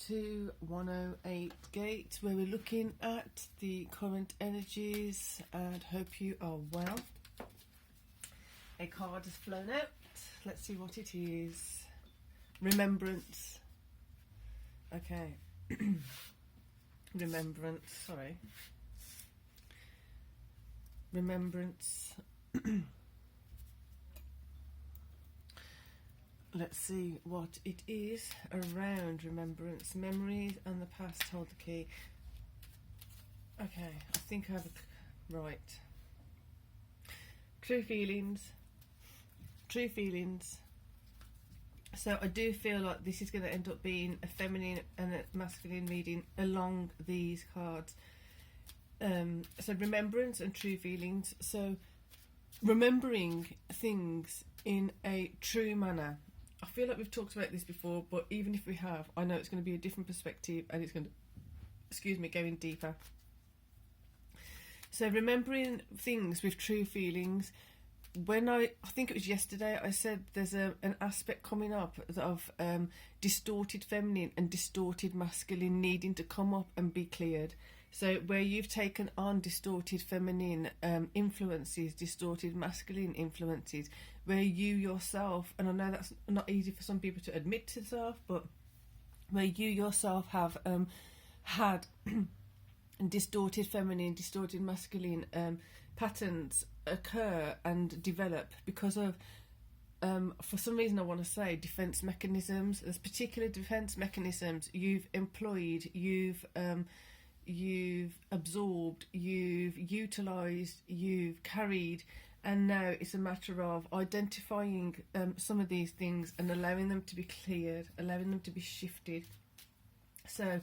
to 108 gate, where we're looking at the current energies, and hope you are well. A card has flown out. Let's see what it is. Remembrance. Okay. Remembrance, sorry. Remembrance. Let's see what it is around remembrance. Memories and the past hold the key. Okay, I think I have a... Right. True feelings. True feelings. So I do feel like this is going to end up being a feminine and a masculine reading along these cards. So remembrance and true feelings. So remembering things in a true manner. I feel like we've talked about this before, but even if we have, I know it's going to be a different perspective, and it's going to, excuse me, going deeper. So remembering things with true feelings. When I think it was yesterday, I said there's an aspect coming up of distorted feminine and distorted masculine needing to come up and be cleared. So where you've taken on distorted feminine influences, distorted masculine influences, where you yourself, and I know that's not easy for some people to admit to self, but where you yourself have had distorted feminine, distorted masculine patterns occur and develop because of, for some reason I want to say, defense mechanisms. There's particular defense mechanisms you've employed, you've absorbed, you've utilized, you've carried, and now it's a matter of identifying some of these things and allowing them to be cleared, allowing them to be shifted. So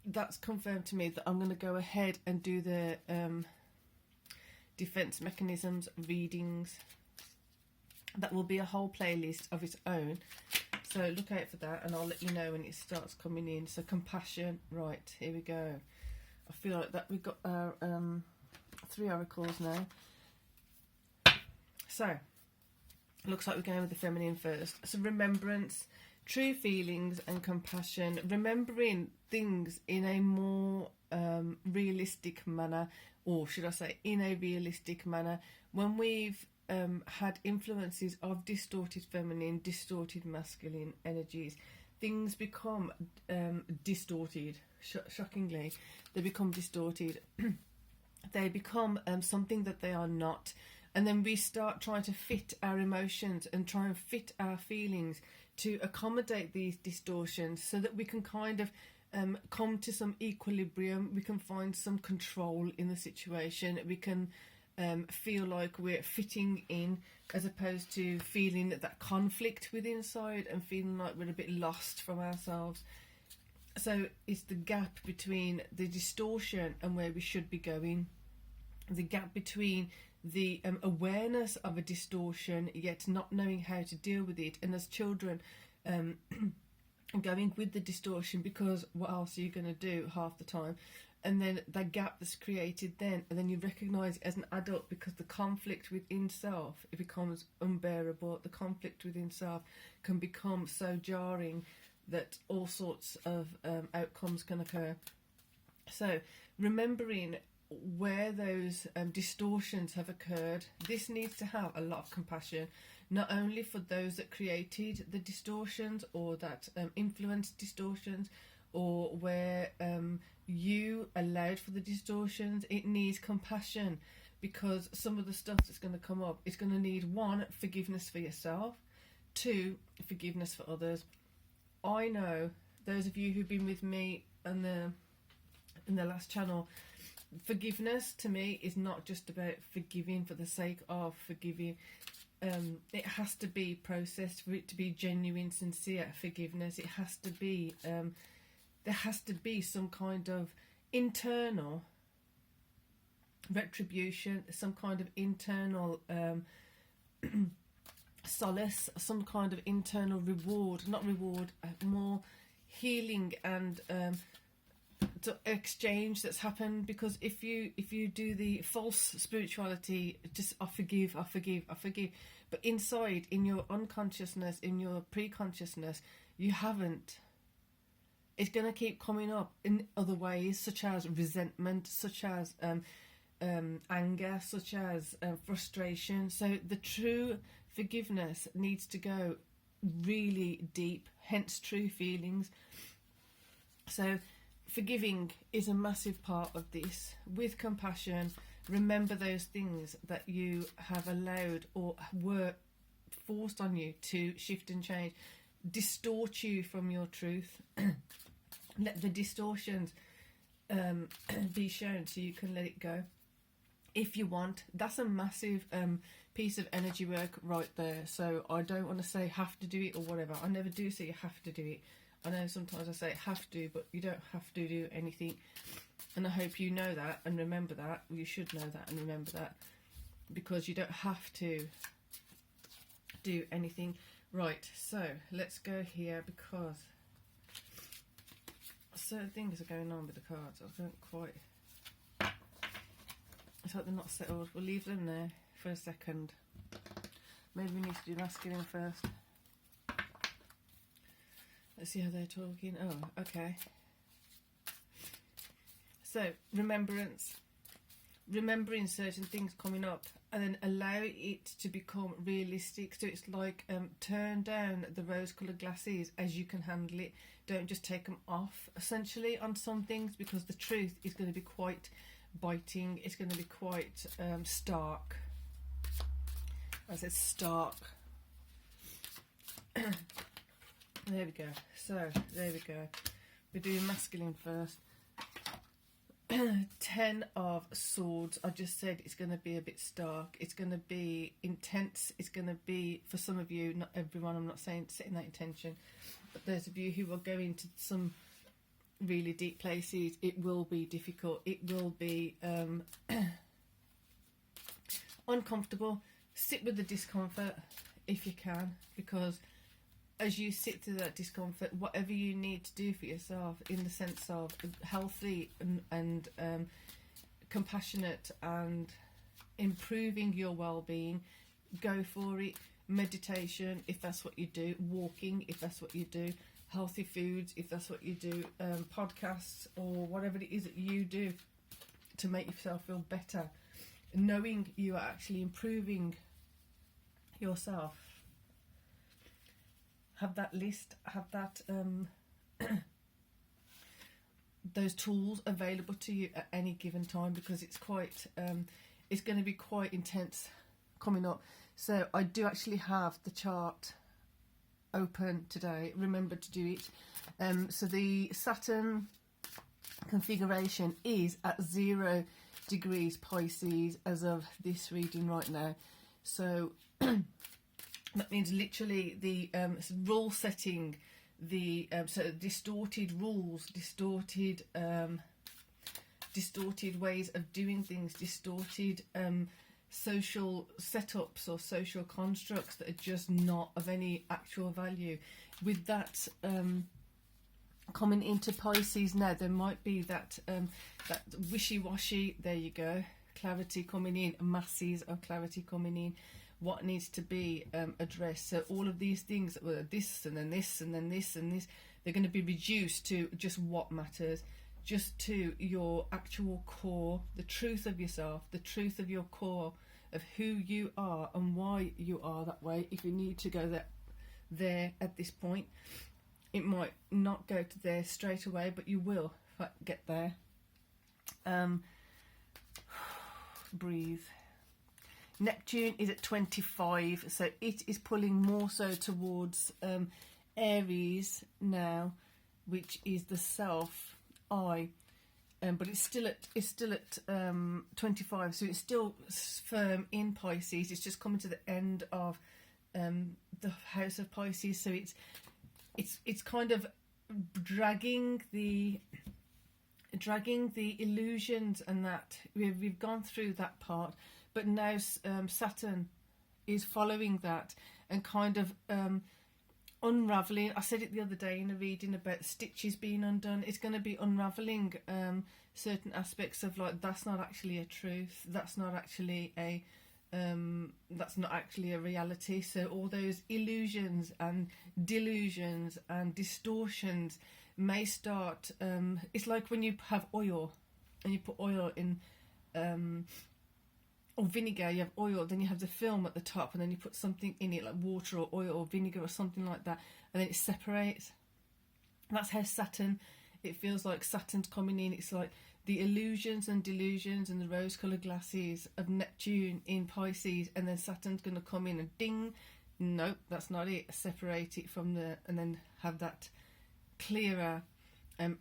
that's confirmed to me that I'm going to go ahead and do the defense mechanisms readings. That will be a whole playlist of its own, so look out for that, and I'll let you know when it starts coming in. So compassion, right, here we go. I feel like that we've got our 3 oracles now. So looks like we're going with the feminine first. So remembrance, true feelings and compassion. Remembering things in a more realistic manner, or should I say in a realistic manner, when we've had influences of distorted feminine, distorted masculine energies, things become distorted. Shockingly, they become distorted. They become something that they are not, and then we start trying to fit our emotions and try and fit our feelings to accommodate these distortions, so that we can kind of come to some equilibrium. We can find some control in the situation. We can feel like we're fitting in, as opposed to feeling that conflict within inside and feeling like we're a bit lost from ourselves. So it's the gap between the distortion and where we should be going, the gap between the awareness of a distortion yet not knowing how to deal with it, and as children going with the distortion because what else are you going to do half the time, and then that gap that's created then, and then you recognise it as an adult because the conflict within self, it becomes unbearable. The conflict within self can become so jarring that all sorts of outcomes can occur. So remembering where those distortions have occurred, this needs to have a lot of compassion, not only for those that created the distortions or that influenced distortions, or where you allowed for the distortions. It needs compassion, because some of the stuff that's going to come up is going to need, 1, forgiveness for yourself, 2, forgiveness for others. I know those of you who've been with me in the last channel, forgiveness to me is not just about forgiving for the sake of forgiving. It has to be processed for it to be genuine, sincere forgiveness. It has to be there has to be some kind of internal retribution, some kind of internal solace, some kind of internal reward, not reward, more healing and exchange that's happened. Because if you do the false spirituality, just I forgive, but inside, in your unconsciousness, in your pre-consciousness, you haven't It's going to keep coming up in other ways, such as resentment, such as anger, such as frustration. So the true forgiveness needs to go really deep, hence true feelings. So forgiving is a massive part of this. With compassion, remember those things that you have allowed or were forced on you to shift and change, distort you from your truth. Let the distortions be shown so you can let it go if you want. That's a massive piece of energy work right there. So I don't want to say have to do it or whatever. I never do say you have to do it. I know sometimes I say have to, but you don't have to do anything. And I hope you know that and remember that. You should know that and remember that, because you don't have to do anything. Right, so let's go here, because certain things are going on with the cards. I don't quite... It's like they're not settled. We'll leave them there for a second. Maybe we need to do masculine first. Let's see how they're talking. Oh, okay. So, remembrance. Remembering certain things coming up, and then allow it to become realistic. So it's like turn down the rose-coloured glasses as you can handle it. Don't just take them off, essentially, on some things, because the truth is going to be quite biting. It's going to be quite stark. I said stark. There we go. So, there we go. We're doing masculine first. 10 of Swords. I just said it's going to be a bit stark. It's going to be intense. It's going to be, for some of you, not everyone, I'm not saying setting that intention, but those of you who will go into some really deep places, it will be difficult. It will be uncomfortable. Sit with the discomfort if you can, because as you sit through that discomfort, whatever you need to do for yourself in the sense of healthy and compassionate and improving your well-being, go for it. Meditation, if that's what you do. Walking, if that's what you do. Healthy foods, if that's what you do. Podcasts, or whatever it is that you do to make yourself feel better. Knowing you are actually improving yourself. Have that list, have that those tools available to you at any given time, because it's quite it's going to be quite intense coming up. So I do actually have the chart open today. Remember to do it. So the Saturn configuration is at 0 degrees Pisces as of this reading right now. So that means literally the rule setting, the so distorted rules, distorted ways of doing things, distorted social setups or social constructs that are just not of any actual value. With that coming into Pisces now, there might be that that wishy-washy, there you go, clarity coming in, masses of clarity coming in. What needs to be addressed. So all of these things that were this and then this and then this and this, they're going to be reduced to just what matters, just to your actual core, the truth of yourself, the truth of your core, of who you are and why you are that way. If you need to go there at this point, it might not go to there straight away, but you will get there. Breathe. Neptune is at 25, so it is pulling more so towards Aries now, which is the self, I, but it's still at 25, so it's still firm in Pisces. It's just coming to the end of the house of Pisces, so it's kind of dragging the illusions, and that we've gone through that part. But now Saturn is following that and kind of unravelling. I said it the other day in a reading about stitches being undone. It's going to be unravelling certain aspects of, like, that's not actually a truth. That's not actually a reality. So all those illusions and delusions and distortions may start, it's like when you have oil and you put oil in, or vinegar, you have oil, then you have the film at the top, and then you put something in it like water or oil or vinegar or something like that, and then it separates. And that's how Saturn, it feels like Saturn's coming in. It's like the illusions and delusions and the rose-coloured glasses of Neptune in Pisces, and then Saturn's going to come in and ding, nope, that's not it, separate it from the, and then have that clearer,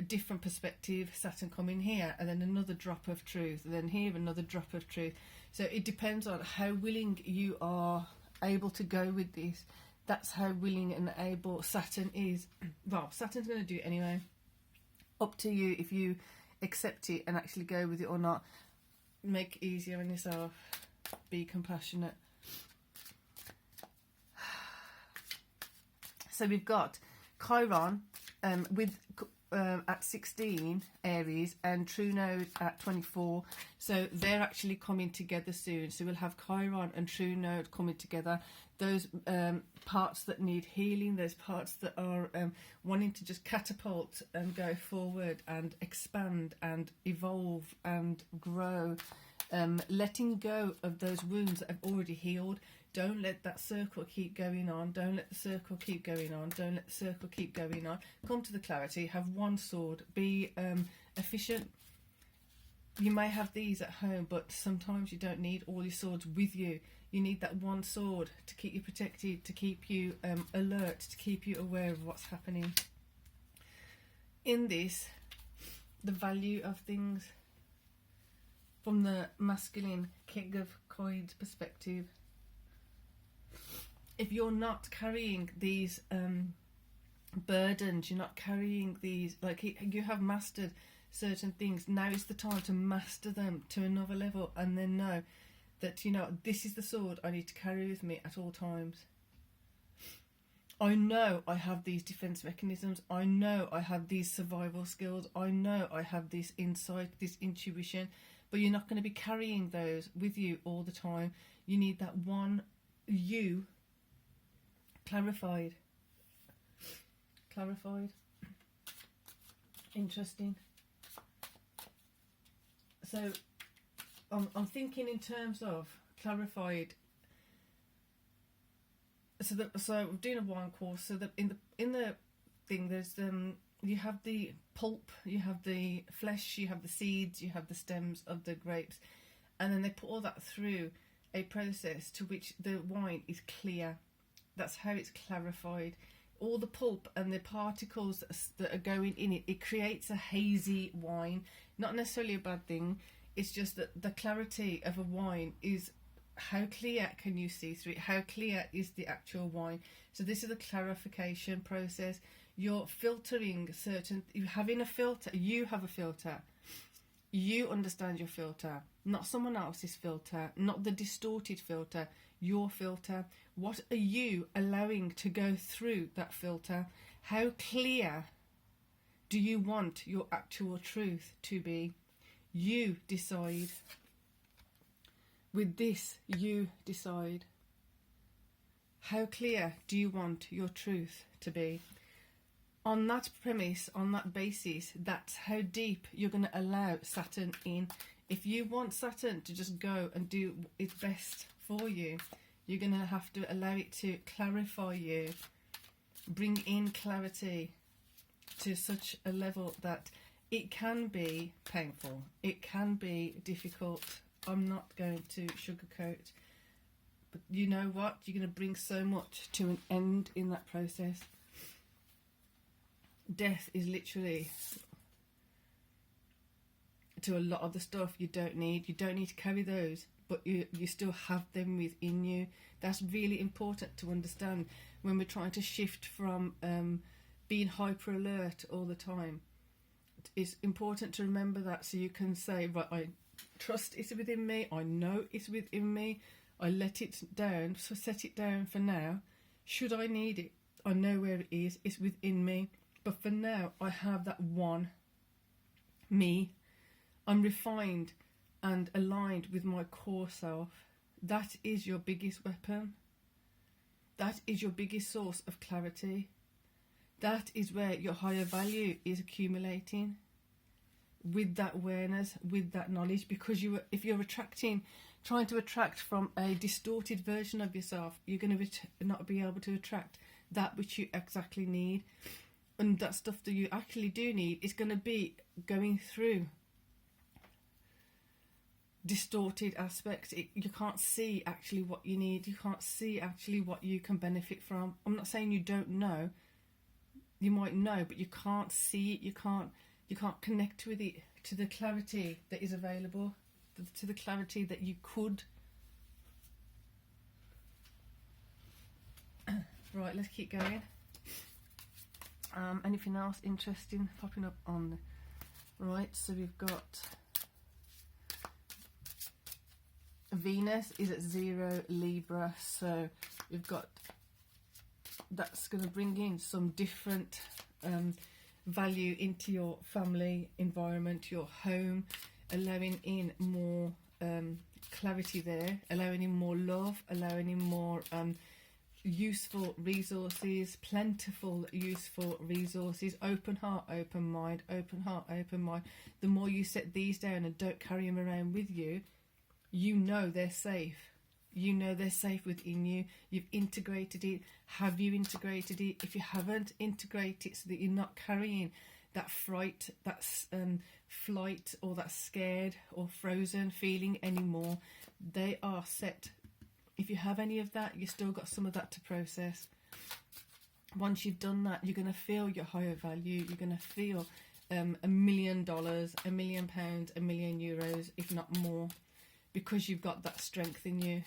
different perspective. Saturn come in here, and then another drop of truth, and then here another drop of truth. So it depends on how willing you are able to go with this. That's how willing and able Saturn is. Well, Saturn's going to do it anyway. Up to you if you accept it and actually go with it or not. Make it easier on yourself. Be compassionate. So we've got Chiron with at 16 Aries and True Node at 24. So they're actually coming together soon. So we'll have Chiron and True Node coming together. Those parts that need healing, those parts that are wanting to just catapult and go forward and expand and evolve and grow. Letting go of those wounds that have already healed. Don't let that circle keep going on. Don't let the circle keep going on. Don't let the circle keep going on. Come to the clarity. Have one sword. Be efficient. You may have these at home, but sometimes you don't need all your swords with you. You need that one sword to keep you protected, to keep you alert, to keep you aware of what's happening. In this, the value of things from the masculine King of Coins perspective. If you're not carrying these burdens, you're not carrying these, like you have mastered certain things, now is the time to master them to another level, and then know that, you know, this is the sword I need to carry with me at all times. I know I have these defense mechanisms. I know I have these survival skills. I know I have this insight, this intuition, but you're not going to be carrying those with you all the time. You need that one you clarified. Interesting. So I'm thinking in terms of clarified. So we're doing a wine course. So that in the thing, there's you have the pulp, you have the flesh, you have the seeds, you have the stems of the grapes, and then they put all that through a process to which the wine is clear. That's how it's clarified. All the pulp and the particles that are going in it, it creates a hazy wine. Not necessarily a bad thing. It's just that the clarity of a wine is how clear can you see through it? How clear is the actual wine? So this is the clarification process. You're filtering certain, you're having a filter. You have a filter. You understand your filter, not someone else's filter, not the distorted filter, your filter. What are you allowing to go through that filter? How clear do you want your actual truth to be? You decide. With this, you decide. How clear do you want your truth to be? On that premise, on that basis, that's how deep you're going to allow Saturn in. If you want Saturn to just go and do its best for you, you're going to have to allow it to clarify you, bring in clarity to such a level that it can be painful, it can be difficult. I'm not going to sugarcoat, but you know what? You're going to bring so much to an end in that process. Death is literally, to a lot of the stuff you don't need. You don't need to carry those, but you still have them within you. That's really important to understand when we're trying to shift from being hyper alert all the time. It's important to remember that, so you can say, right, I trust it's within me, I know it's within me, I let it down, so set it down for now. Should I need it, I know where it is, it's within me. But for now, I have that one me. I'm refined and aligned with my core self. That is your biggest weapon. That is your biggest source of clarity. That is where your higher value is accumulating, with that awareness, with that knowledge. Because if you're trying to attract from a distorted version of yourself, you're going to not be able to attract that which you exactly need. And that stuff that you actually do need is going to be going through distorted aspects. You can't see actually what you need. You can't see actually what you can benefit from. I'm not saying you don't know. You might know, but you can't see it. You can't connect with it to the clarity that is available, to the clarity that you could. Right, let's keep going. Anything else interesting popping up on the right? So we've got Venus is at 0 Libra, so we've got, that's going to bring in some different value into your family environment, your home, allowing in more clarity there, allowing in more love, allowing in more useful resources, plentiful useful resources, open heart, open mind, open heart, open mind. The more you set these down and don't carry them around with you, you know they're safe. You know they're safe within you. You've integrated it. Have you integrated it? If you haven't, integrate it so that you're not carrying that fright, that flight, or that scared or frozen feeling anymore. They are set. If you have any of that, you've still got some of that to process. Once you've done that, you're going to feel your higher value. You're going to feel $1 million, £1 million, €1 million, if not more, because you've got that strength in you,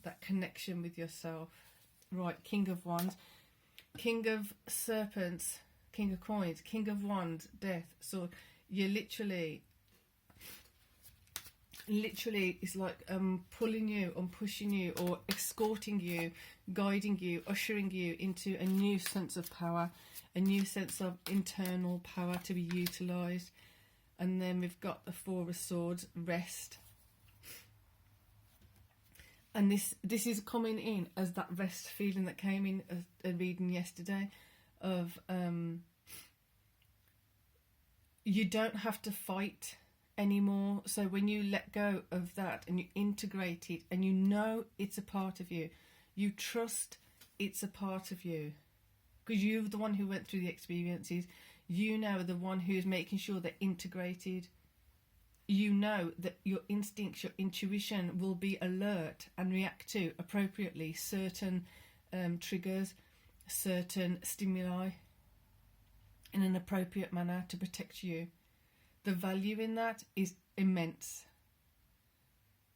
that connection with yourself. Right, King of Wands, King of Serpents, King of Coins, King of Wands, Death. So you're literally it's like pulling you and pushing you, or escorting you, guiding you, ushering you into a new sense of power, a new sense of internal power to be utilised. And then we've got the Four of Swords, rest. And this is coming in as that rest feeling that came in a reading yesterday of you don't have to fight anymore. So when you let go of that and you integrate it, and you know it's a part of you, you trust it's a part of you, because you're the one who went through the experiences. You now are the one who's making sure they're integrated. You know that your instincts, your intuition will be alert and react to appropriately certain triggers, certain stimuli in an appropriate manner to protect you. The value in that is immense,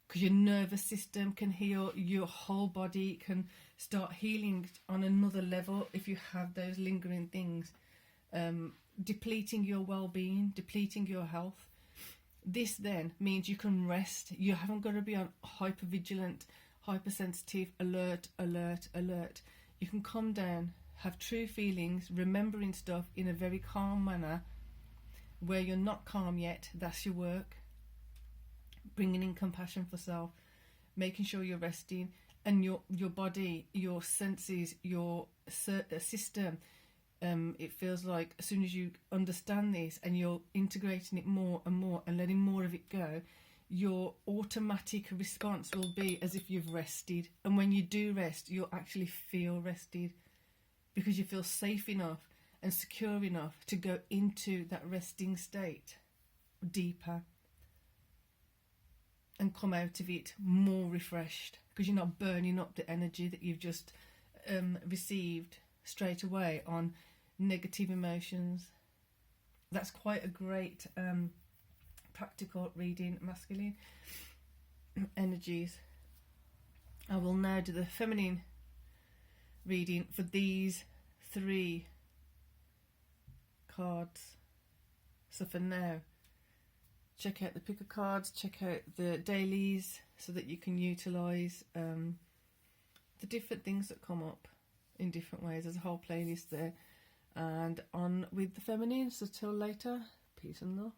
because your nervous system can heal, your whole body can start healing on another level if you have those lingering things, depleting your well-being, depleting your health. This then means you can rest. You haven't got to be on hyper-vigilant, hypersensitive, alert. You can come down, have true feelings, remembering stuff in a very calm manner. Where you're not calm yet, that's your work. Bringing in compassion for self, making sure you're resting, and your body, your senses, your system. It feels like as soon as you understand this and you're integrating it more and more and letting more of it go, your automatic response will be as if you've rested. And when you do rest, you'll actually feel rested, because you feel safe enough and secure enough to go into that resting state deeper and come out of it more refreshed, because you're not burning up the energy that you've just received straight away on negative emotions. That's quite a great practical reading, masculine energies. I will now do the feminine reading for these 3 cards. So for now, check out the picker cards, check out the dailies, so that you can utilise the different things that come up in different ways. There's a whole playlist there. And on with the feminine. So till later, peace and love.